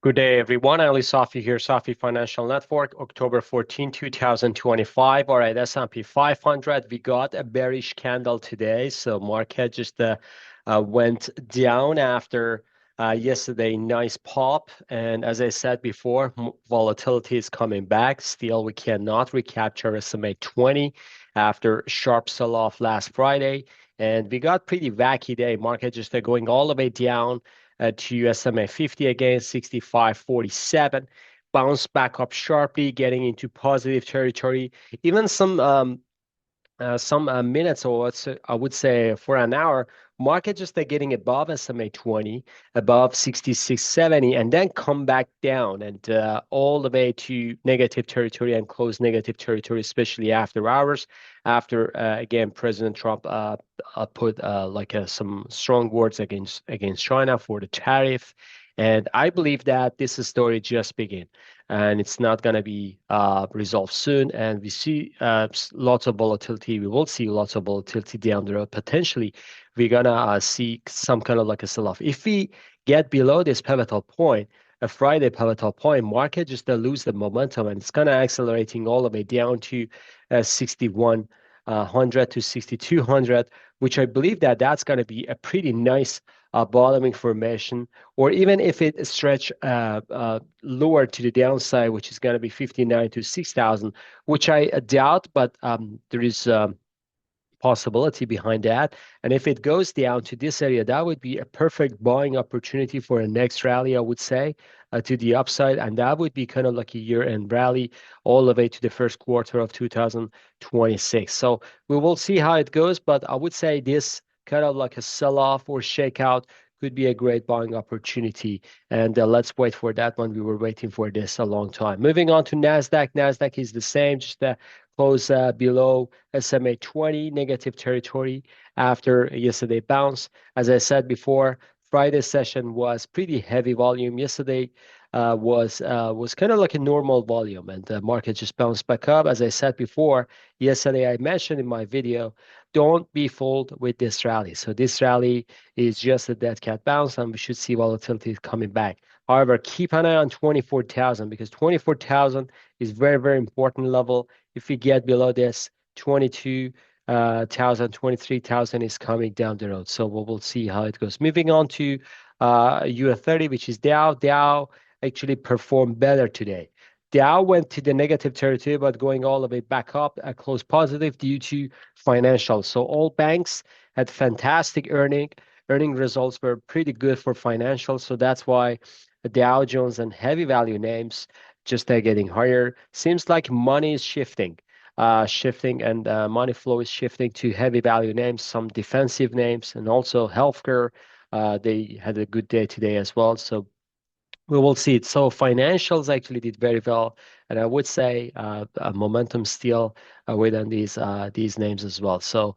Good day, everyone. Ali Safi here, Safi Financial Network, October 14, 2025. All right, S&P 500. We got a bearish candle today, so market just went down after yesterday. Nice pop, and as I said before, volatility is coming back. Still, we cannot recapture SMA 20 after sharp sell-off last Friday, and we got pretty wacky day. Market just going all the way down to SMA 50 again, 65.47. Bounced back up sharply, getting into positive territory. Even some minutes, or I would say for an hour, market just getting above SMA 20, above 66.70, and then come back down and all the way to negative territory and close negative territory, especially after hours. After again, President Trump put some strong words against China for the tariff. And I believe that this story just began, and it's not going to be resolved soon. And we see lots of volatility. We will see lots of volatility down the road. Potentially, we're going to see some kind of like a sell-off. If we get below this pivotal point, a Friday pivotal point, market just lose the momentum, and it's kind of accelerating all the way down to 6100 to 6200, which I believe that that's going to be a pretty nice bottoming formation, or even if it stretch lower to the downside, which is going to be 59 to 6000, which I doubt, but there is possibility behind that. And if it goes down to this area, that would be a perfect buying opportunity for a next rally, I would say, to the upside. And that would be kind of like a year-end rally all the way to the first quarter of 2026. So we will see how it goes, but I would say this kind of like a sell-off or shakeout could be a great buying opportunity. And let's wait for that one. We were waiting for this a long time. Moving on to Nasdaq. Nasdaq is the same, just close below SMA 20 negative territory after yesterday bounce. As I said before, Friday session was pretty heavy volume. Yesterday was kind of like a normal volume, and the market just bounced back up. As I said before, yesterday I mentioned in my video, don't be fooled with this rally. So this rally is just a dead cat bounce, and we should see volatility coming back. However, keep an eye on 24,000, because 24,000 is very, very important level. If we get below this, 22,000, 23,000 is coming down the road. So we will see how it goes. Moving on to US30, which is Dow. Dow actually performed better today. Dow went to the negative territory, but going all the way back up, close positive due to financials. So all banks had fantastic earning results were pretty good for financials. So that's why the Dow Jones and heavy value names just getting higher. Seems like money is shifting, and money flow is shifting to heavy value names, some defensive names, and also healthcare. They had a good day today as well. So we will see it. So financials actually did very well, and I would say momentum still within these names as well. So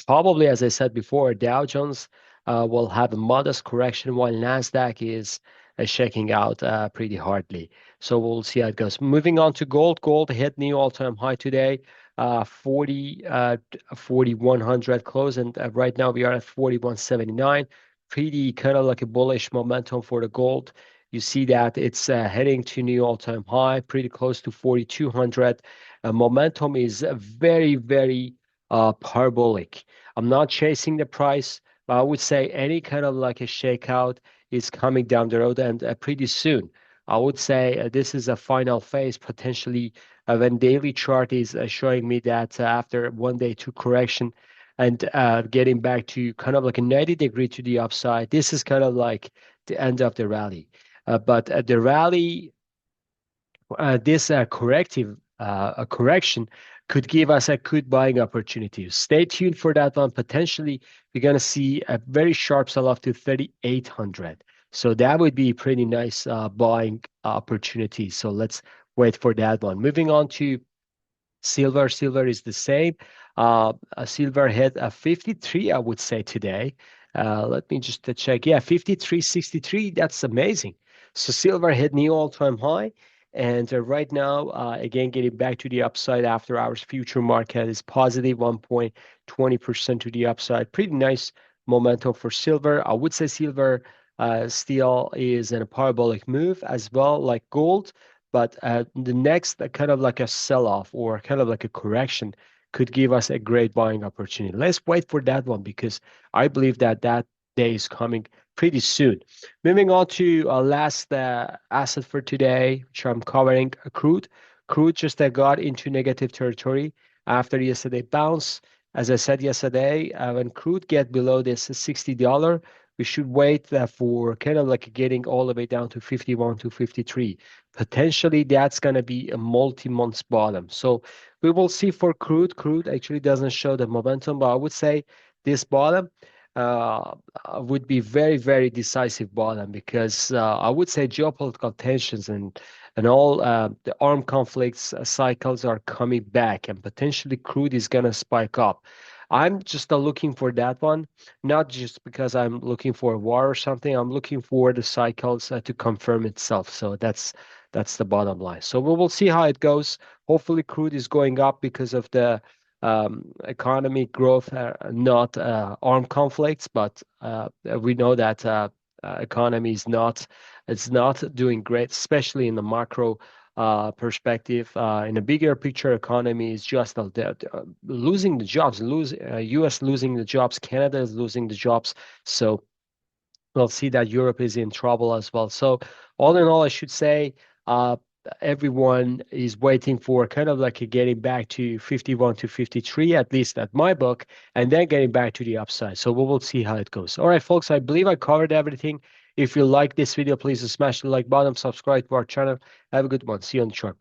probably, as I said before, Dow Jones will have a modest correction, while Nasdaq is shaking out pretty hardly. So we'll see how it goes. Moving on to gold. Gold hit new all-time high today, 4,100 close, and right now we are at 4,179. Pretty kind of like a bullish momentum for the gold. You see that it's heading to new all-time high, pretty close to 4,200. Momentum is very, very parabolic. I'm not chasing the price, but I would say any kind of like a shakeout is coming down the road, and pretty soon. I would say this is a final phase, potentially when daily chart is showing me that after 1 day to correction and getting back to kind of like a 90-degree to the upside, this is kind of like the end of the rally. But the rally, this corrective correction could give us a good buying opportunity. Stay tuned for that one. Potentially, we're going to see a very sharp sell-off to 3,800. So that would be pretty nice buying opportunity. So let's wait for that one. Moving on to silver. Silver is the same. Silver hit a 53, I would say, today. Let me just check. Yeah, 53.63. That's amazing. So silver hit new all-time high. And right now, again, getting back to the upside after hours, future market is positive 1.20% to the upside. Pretty nice momentum for silver. I would say silver still is in a parabolic move as well, like gold. But the next kind of like a sell-off or kind of like a correction could give us a great buying opportunity. Let's wait for that one because I believe that that day is coming pretty soon. Moving on to last asset for today, which I'm covering, crude. Crude just got into negative territory after yesterday bounce. As I said yesterday, when crude get below this $60, we should wait for kind of like getting all the way down to 51 to 53. Potentially, that's going to be a multi-month bottom. So we will see for crude. Crude actually doesn't show the momentum, but I would say this bottom uh, would be very, very decisive bottom because I would say geopolitical tensions and all the armed conflicts cycles are coming back, and potentially crude is gonna spike up. I'm just looking for that one, not just because I'm looking for a war or something. I'm looking for the cycles to confirm itself. So that's the bottom line. So we will see how it goes. Hopefully, crude is going up because of the economic growth, not armed conflicts, but we know that economy is not it's not doing great, especially in the macro perspective. In a bigger picture, economy is just losing the jobs. U.S. losing the jobs, Canada is losing the jobs. So we'll see that Europe is in trouble as well. So all in all, I should say uh, everyone is waiting for kind of like a getting back to 51 to 53, at least at my book, and then getting back to the upside. So we will see how it goes. All right, folks, I believe I covered everything. If you like this video, please smash the like button, subscribe to our channel. Have a good one. See you on the chart. Bye.